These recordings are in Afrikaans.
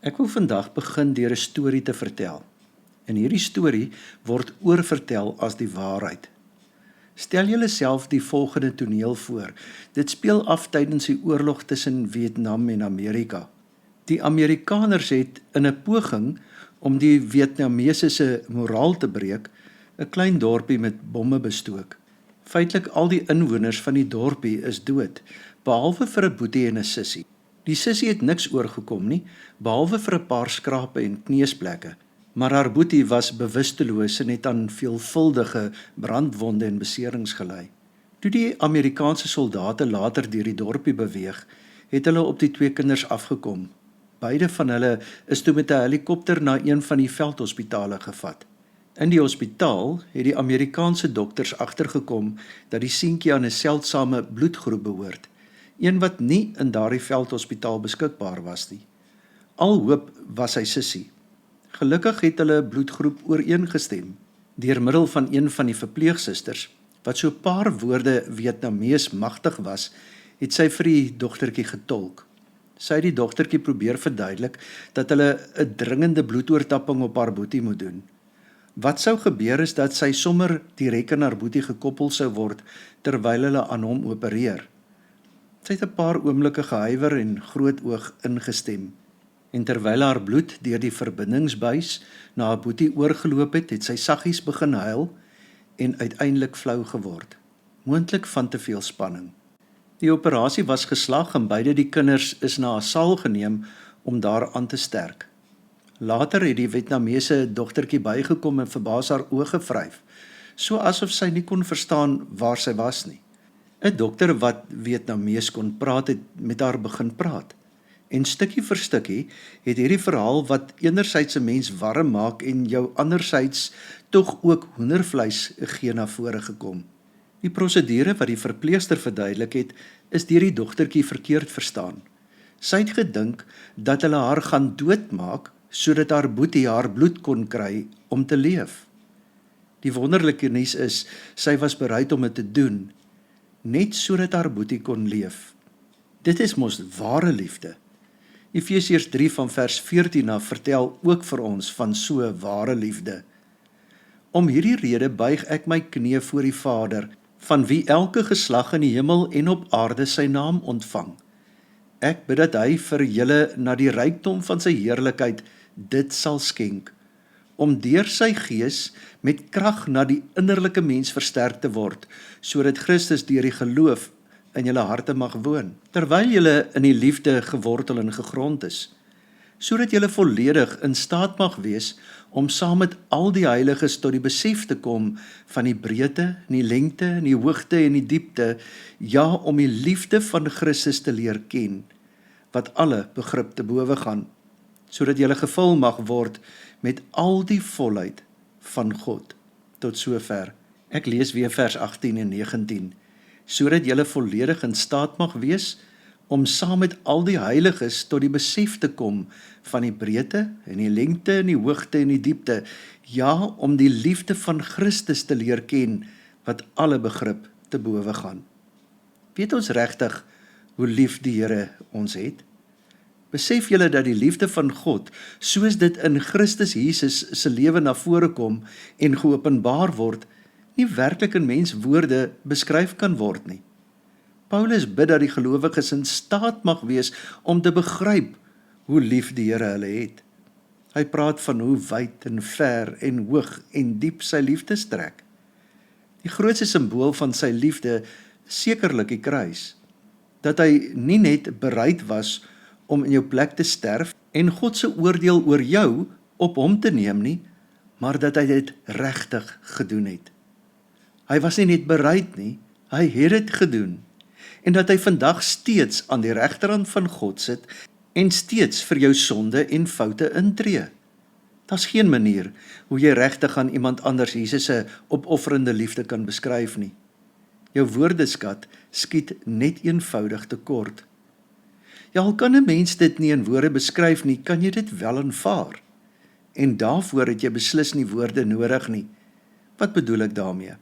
Ek wil vandag begin deur 'n storie te vertel. En hierdie storie word oorvertel as die waarheid. Stel julleself die volgende toneel voor. Dit speel af tydens die oorlog tussen Vietnam en Amerika. Die Amerikaners het in 'n poging om die Vietnamese se moraal te breek, 'n klein dorpie met bomme bestook. Feitelik al die inwoners van die dorpie is dood, behalwe vir 'n boetie en 'n sussie. Die sussie het niks oorgekom nie, behalwe vir 'n paar skrape en kneusplekke, maar haar boetie was bewusteloos en het aan veelvuldige brandwonde en beserings gely. Toe die Amerikaanse soldate later deur die dorpie beweeg, het hulle op die twee kinders afgekom. Beide van hulle is toe met 'n helikopter na een van die veldhospitale gevat. In die hospitaal het die Amerikaanse dokters agtergekom dat die seentjie aan 'n seldsame bloedgroep behoort, een wat nie in daardie veldhospitaal beskikbaar was nie. Al hoop was sy sussie. Gelukkig het hulle bloedgroep ooreengestem. Deur middel van een van die verpleegsusters, wat so 'n paar woorde Vietnamees magtig was, het sy vir die dogtertjie getolk. Sy het die dogtertjie probeer verduidelik dat hulle 'n dringende bloedoortapping op haar boetie moet doen. Wat sou gebeur is dat sy sommer direk aan haar boetie gekoppel sou word terwyl hulle aan hom opereer. Sy het 'n paar oomblikke gehuiwer en groot oog ingestem. En terwyl haar bloed deur die verbindingsbuis na haar boetie oorgeloop het, het sy saggies begin huil en uiteindelik flou geword, moontlik van te veel spanning. Die operasie was geslaag en beide die kinders is na 'n saal geneem om daar aan te sterk. Later het die Vietnamese dogtertjie bygekom en verbaas haar oë gevryf, so asof sy nie kon verstaan waar sy was nie. 'n Dokter wat Vietnamees kon praat het met haar begin praat. En stukkie vir stukkie het hierdie verhaal wat enerzijds 'n mens warm maak en jou anderzijds tog ook hoendervleis gee na vore gekom. Die prosedure wat die verpleegster verduidelik het, is deur die dogtertjie verkeerd verstaan. Sy het gedink dat hulle haar gaan doodmaak sodat haar boetie haar bloed kon kry om te leef. Die wonderlike nuus is, sy was bereid om dit te doen, net sodat haar boetie kon leef. Dit is mos ware liefde. Efesiërs 3 van vers 14 af vertel ook vir ons van so ware liefde. Om hierdie rede buig ek my knie voor die Vader, van wie elke geslag in die hemel en op aarde sy naam ontvang. Ek bid dat hy vir julle na die rykdom van sy heerlikheid dit sal skenk, om deur sy gees met krag na die innerlike mens versterk te word, sodat Christus deur die geloof in julle harte mag woon, terwyl julle in die liefde gewortel en gegrond is, sodat julle volledig in staat mag wees om saam met al die heiliges tot die besef te kom van die breedte, die lengte, die hoogte en die diepte, ja, om die liefde van Christus te leer ken, wat alle begrip te bowe gaan, sodat julle gevul mag word met al die volheid van God. Tot sover. Ek lees weer vers 18 en 19. Sodat julle volledig in staat mag wees om saam met al die heiliges tot die besef te kom van die breedte en die lengte en die hoogte en die diepte, ja, om die liefde van Christus te leer ken, wat alle begrip te bowe gaan. Weet ons regtig hoe lief die Here ons het? Besef julle dat die liefde van God, soos dit in Christus Jesus se lewe na vore kom en geopenbaar word, nie werklik in menswoorde beskryf kan word nie. Paulus bid dat die gelowiges in staat mag wees om te begryp hoe lief die Here hulle het. Hy praat van hoe wyd en ver en hoog en diep sy liefde strek. Die grootste simbool van sy liefde is sekerlik die kruis, dat hy nie net bereid was om in jou plek te sterf en God se oordeel oor jou op hom te neem nie, maar dat hy dit regtig gedoen het. Hy was nie net bereid nie, hy het dit gedoen. En dat hy vandag steeds aan die regterhand van God sit en steeds vir jou sonde en foute intree. Daar's geen manier hoe jy regtig aan iemand anders Jesus se opofferende liefde kan beskryf nie. Jou woordeskat skiet net eenvoudig tekort. Ja, al kan 'n mens dit nie in woorde beskryf nie, kan jy dit wel aanvaar. En daarvoor het jy beslis nie woorde nodig nie. Wat bedoel ek daarmee?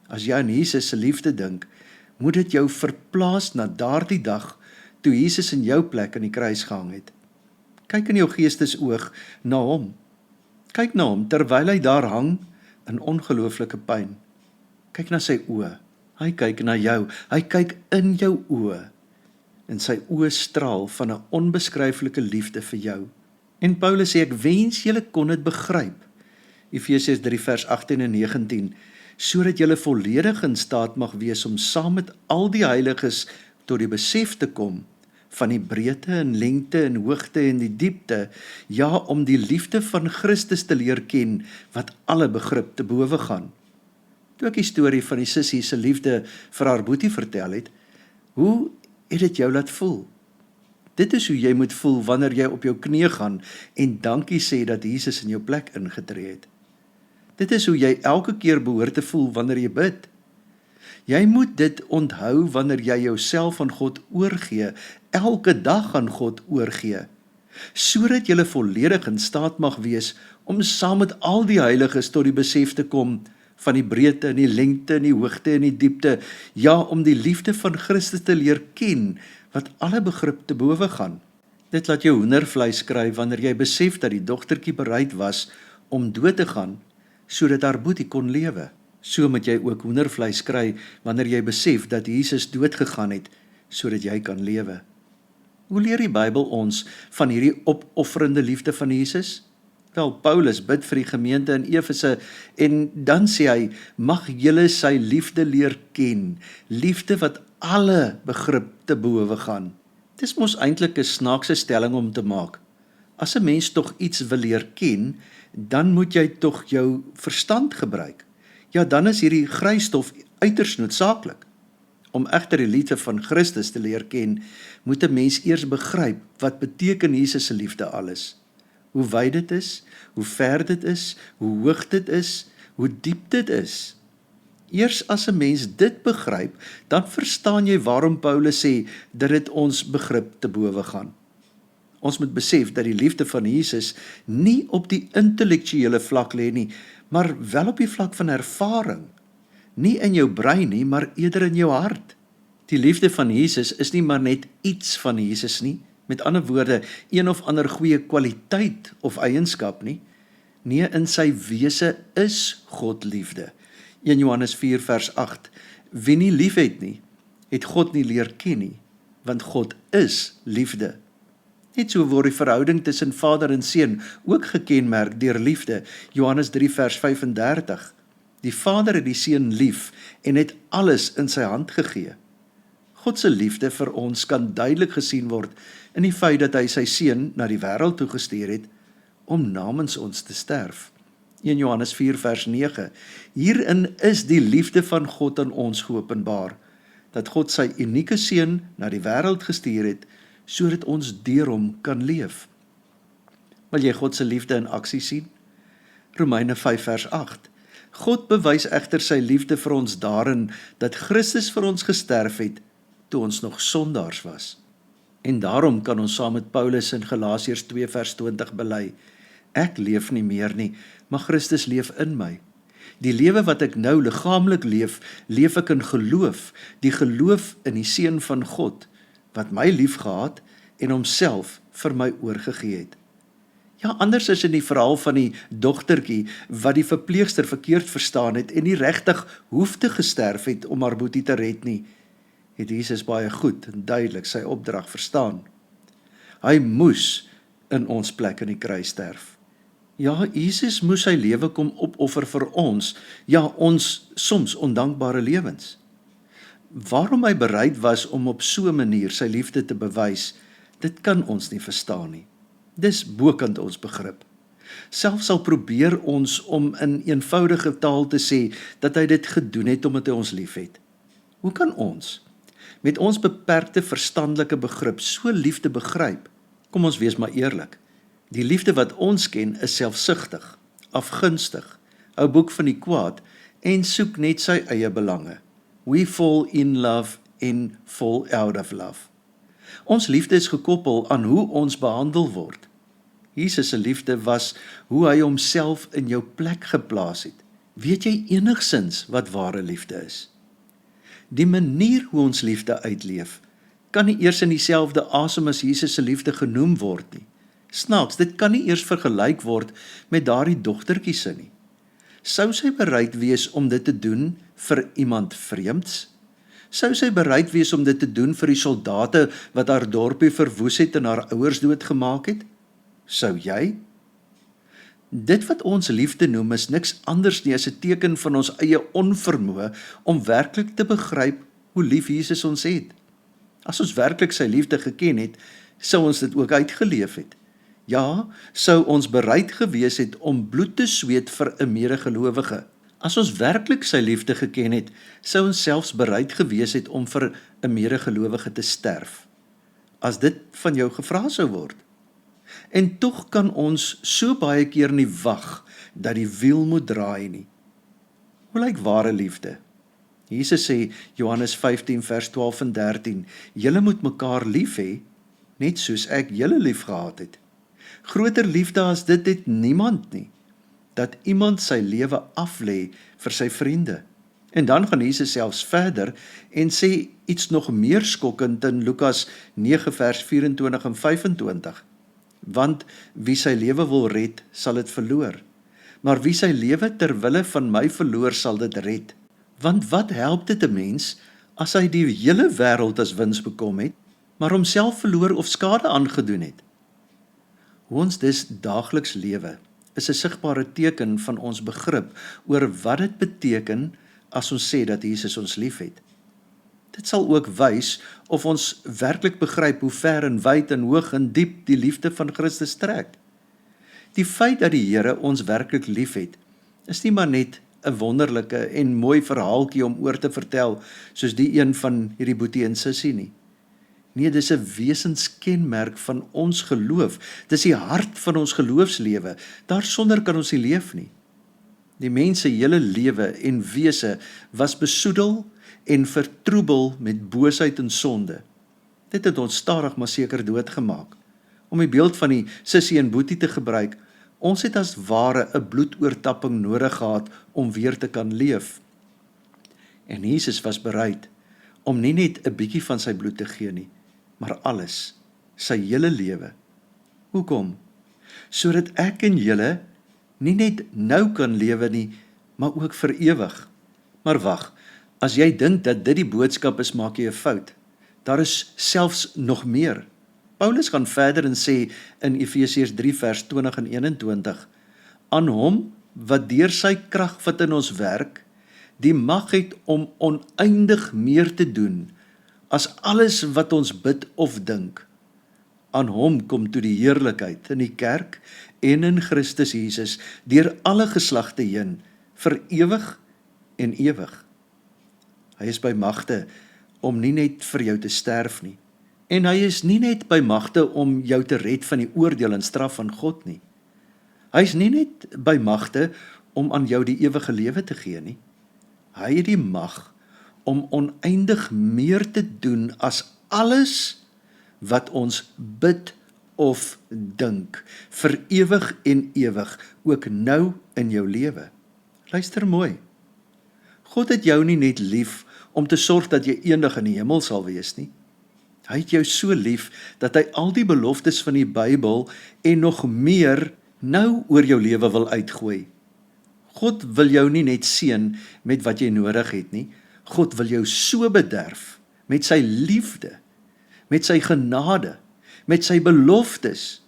As jy aan Jesus se liefde dink, moet dit jou verplaas na daardie dag toe Jesus in jou plek aan die kruis gehang het. Kyk in jou geestesoog na hom. Kyk na hom, terwyl hy daar hang in ongelooflike pyn. Kyk na sy oë. Hy kyk na jou. Hy kyk in jou oë. En sy oë straal van 'n onbeskryflike liefde vir jou. En Paulus sê, ek wens julle kon dit begryp. Efesiërs 3 vers 18 en 19, sodat julle volledig in staat mag wees om saam met al die heiliges tot die besef te kom van die breedte en lengte en hoogte en die diepte, ja, om die liefde van Christus te leer ken, wat alle begrip te bowe gaan. Toe ek die storie van die sussie se liefde vir haar boetie vertel het, hoe het dit jou laat voel? Dit is hoe jy moet voel wanneer jy op jou knieë gaan en dankie sê dat Jesus in jou plek ingetree het. Dit is hoe jy elke keer behoort te voel wanneer jy bid. Jy moet dit onthou wanneer jy jouself aan God oorgee, elke dag aan God oorgee, sodat jy volledig in staat mag wees om saam met al die heiliges tot die besef te kom van die breedte en die lengte en die hoogte en die diepte, ja, om die liefde van Christus te leer ken, wat alle begrip te bowe gaan. Dit laat jou hoendervleis kry wanneer jy besef dat die dogtertjie bereid was om dood te gaan, sodat haar boetie kon lewe. So moet jy ook hoendervleis kry wanneer jy besef dat Jesus dood gegaan het, sodat jy kan lewe. Hoe leer die Bybel ons van hierdie opofferende liefde van Jesus? Wel, Paulus bid vir die gemeente in Efese en dan sê hy, mag julle sy liefde leer ken, liefde wat alle begrip te bowe gaan. Dis mos eintlik 'n snaakse stelling om te maak. As 'n mens tog iets wil leer ken, dan moet jy tog jou verstand gebruik. Ja, dan is hierdie grysstof uiters noodsaaklik. Om egter die liefde van Christus te leer ken, moet 'n mens eers begryp wat beteken Jesus se liefde alles. Hoe wyd dit is, hoe ver dit is, hoe hoog dit is, hoe diep dit is. Eers as 'n mens dit begryp, dan verstaan jy waarom Paulus sê dat dit ons begrip te bowe gaan. Ons moet besef dat die liefde van Jesus nie op die intellektuele vlak lê nie, maar wel op die vlak van ervaring. Nie in jou brein nie, maar eerder in jou hart. Die liefde van Jesus is nie maar net iets van Jesus nie, met ander woorde, een of ander goeie kwaliteit of eienskap nie. Nee, in sy wese is God liefde. 1 Johannes 4 vers 8, wie nie lief het nie, het God nie leer ken nie, want God is liefde. Net so word die verhouding tussen vader en seun ook gekenmerk deur liefde, Johannes 3 vers 35. Die vader het die seun lief en het alles in sy hand gegee. God se liefde vir ons kan duidelik gesien word in die feit dat hy sy seun na die wêreld toe gestuur het om namens ons te sterf. 1 Johannes 4 vers 9. Hierin is die liefde van God aan ons geopenbaar, dat God sy unieke seun na die wêreld gestuur het, sodat ons deur hom kan leef. Wil jy God se liefde in aksie sien? Romeine 5 vers 8. God bewys egter sy liefde vir ons daarin, dat Christus vir ons gesterf het, toe ons nog sondaars was. En daarom kan ons saam met Paulus in Galasiërs 2 vers 20 bely, ek leef nie meer nie, maar Christus leef in my. Die lewe wat ek nou liggaamlik leef, leef ek in geloof, die geloof in die Seun van God, wat my lief gehad en homself vir my oorgegee het. Ja, anders is in die verhaal van die dogtertjie, wat die verpleegster verkeerd verstaan het en nie regtig hoef te gesterf het om haar boetie te red nie, het Jesus baie goed en duidelik sy opdrag verstaan. Hy moes in ons plek in die kruis sterf. Ja, Jesus moes sy lewe kom opoffer vir ons, ja, ons soms ondankbare lewens. Waarom hy bereid was om op so 'n manier sy liefde te bewys, dit kan ons nie verstaan nie. Dis bokant ons begrip. Selfs al probeer ons om in eenvoudige taal te sê dat hy dit gedoen het omdat hy ons lief het. Hoe kan ons met ons beperkte verstandelike begrip so liefde begryp? Kom ons wees maar eerlik. Die liefde wat ons ken is selfsugtig, afgunstig, hou boek van die kwaad en soek net sy eie belange. We fall in love and fall out of love. Ons liefde is gekoppel aan hoe ons behandel word. Jesus se liefde was hoe hy homself in jou plek geplaas het. Weet jy enigsins wat ware liefde is? Die manier hoe ons liefde uitleef, kan nie eers in dieselfde asem as Jesus se liefde genoem word nie. Snaaks, dit kan nie eers vergelyk word met daardie dogtertjie se nie. Sou sy bereid wees om dit te doen vir iemand vreemds? Sou sy bereid wees om dit te doen vir die soldate wat haar dorpie verwoes het en haar ouers doodgemaak het? Sou jy? Dit wat ons liefde noem is niks anders nie as 'n teken van ons eie onvermoë om werklik te begryp hoe lief Jesus ons het. As ons werklik sy liefde geken het, sou ons dit ook uitgeleef het. Ja, sou ons bereid gewees het om bloed te sweet vir 'n medegelowige. As ons werklik sy liefde geken het, sou ons selfs bereid gewees het om vir 'n medegelowige te sterf, as dit van jou gevra sou word. En tog kan ons so baie keer nie wag dat die wiel moet draai nie. Hoe lyk ware liefde? Jesus sê, Johannes 15 vers 12 en 13, julle moet mekaar lief hê, net soos ek julle lief gehad het. Groter liefde as dit het niemand nie, dat iemand sy lewe aflê vir sy vriende. En dan gaan Jesus selfs verder en sê iets nog meer skokkend in Lukas 9 vers 24 en 25. Want wie sy lewe wil red, sal dit verloor. Maar wie sy lewe ter wille van my verloor, sal dit red. Want wat help dit 'n mens as hy die hele wêreld as wins bekom het, maar homself verloor of skade aangedoen het? Hoe ons dus daagliks lewe, is 'n sigbare teken van ons begrip oor wat dit beteken as ons sê dat Jesus ons liefhet. Dit sal ook wys of ons werklik begryp hoe ver en wyd en hoog en diep die liefde van Christus trek. Die feit dat die Here ons werklik liefhet, is nie maar net 'n wonderlike en mooi verhaaltjie om oor te vertel, soos die een van hierdie boetie en sussie nie. Nee, dis 'n wesenskenmerk van ons geloof. Dis die hart van ons geloofslewe. Daarsonder kan ons nie leef nie. Die mens se hele lewe en wese was besoedel en vertroebel met boosheid en sonde. Dit het ons stadig maar seker doodgemaak. Om die beeld van die sussie en boetie te gebruik, ons het as ware 'n bloedoortapping nodig gehad om weer te kan leef. En Jesus was bereid om nie net 'n bietjie van sy bloed te gee nie, maar alles, sy hele lewe. Hoekom? Sodat ek en julle nie net nou kan lewe nie, maar ook vir ewig. Maar wag, as jy dink dat dit die boodskap is, maak jy 'n fout. Daar is selfs nog meer. Paulus gaan verder en sê in Efesiërs 3 vers 20 en 21, aan hom wat deur sy krag wat in ons werk, die mag het om oneindig meer te doen, as alles wat ons bid of dink. Aan hom kom toe die heerlikheid in die kerk en in Christus Jesus, deur alle geslagte heen, vir ewig en ewig. Hy is by magte om nie net vir jou te sterf nie, en hy is nie net by magte om jou te red van die oordeel en straf van God nie. Hy is nie net by magte om aan jou die ewige lewe te gee nie. Hy het die mag om oneindig meer te doen as alles wat ons bid of dink, vir ewig en ewig, ook nou in jou lewe. Luister mooi. God het jou nie net lief om te sorg dat jy eendag in die hemel sal wees nie. Hy het jou so lief dat hy al die beloftes van die Bybel en nog meer nou oor jou lewe wil uitgooi. God wil jou nie net seën met wat jy nodig het nie. God wil jou so bederf met sy liefde, met sy genade, met sy beloftes,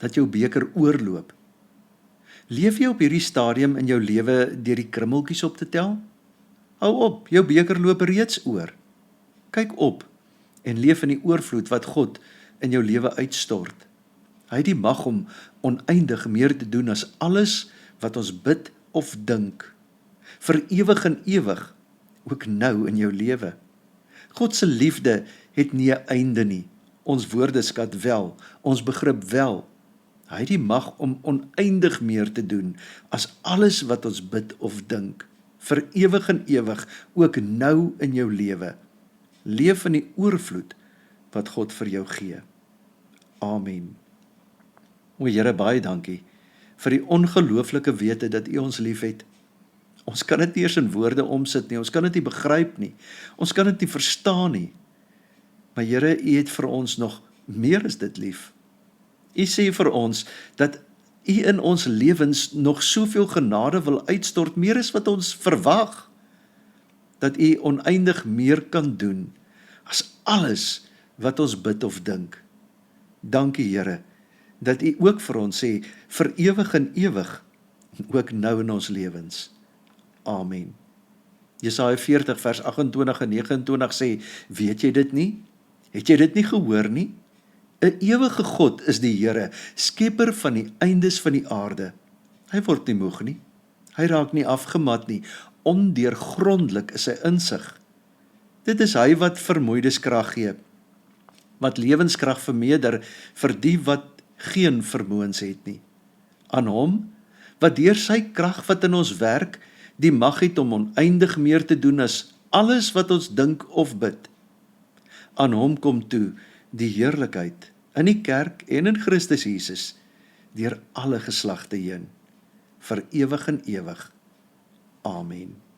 dat jou beker oorloop. Leef jy op hierdie stadium in jou lewe deur die krummeltjies op te tel? Hou op, jou beker loop reeds oor. Kyk op en leef in die oorvloed wat God in jou lewe uitstort. Hy het die mag om oneindig meer te doen as alles wat ons bid of dink, vir ewig en ewig, ook nou in jou lewe. God se liefde het nie 'n einde nie, ons woordeskat wel, ons begrip wel. Hy het die mag om oneindig meer te doen as alles wat ons bid of dink, vir ewig en ewig, ook nou in jou lewe. Leef in die oorvloed wat God vir jou gee. Amen. O Here, baie dankie vir die ongelooflike wete dat U ons liefhet. Ons kan dit nie eers in woorde omsit nie, ons kan dit nie begryp nie, ons kan dit nie verstaan nie. Maar Here, U het vir ons nog meer as dit lief. U sê vir ons dat U in ons lewens nog soveel genade wil uitstort, meer as wat ons verwag, dat U oneindig meer kan doen as alles wat ons bid of dink. Dankie Here, dat U ook vir ons sê, vir ewig en ewig, ook nou in ons lewens. Amen. Jesaja 40 vers 28 en 29 sê, weet jy dit nie? Het jy dit nie gehoor nie? 'n Ewige God is die Here, skepper van die eindes van die aarde. Hy word nie moeg nie, hy raak nie afgemat nie, ondeurgrondelik is sy insig. Dit is hy wat vermoeides krag gee, wat lewenskrag vermeerder vir die wat geen vermoëns het nie. Aan hom, wat deur sy krag wat in ons werk, die mag het om oneindig meer te doen as alles wat ons dink of bid. Aan hom kom toe die heerlikheid in die kerk en in Christus Jesus deur alle geslagte heen, vir ewig en ewig. Amen.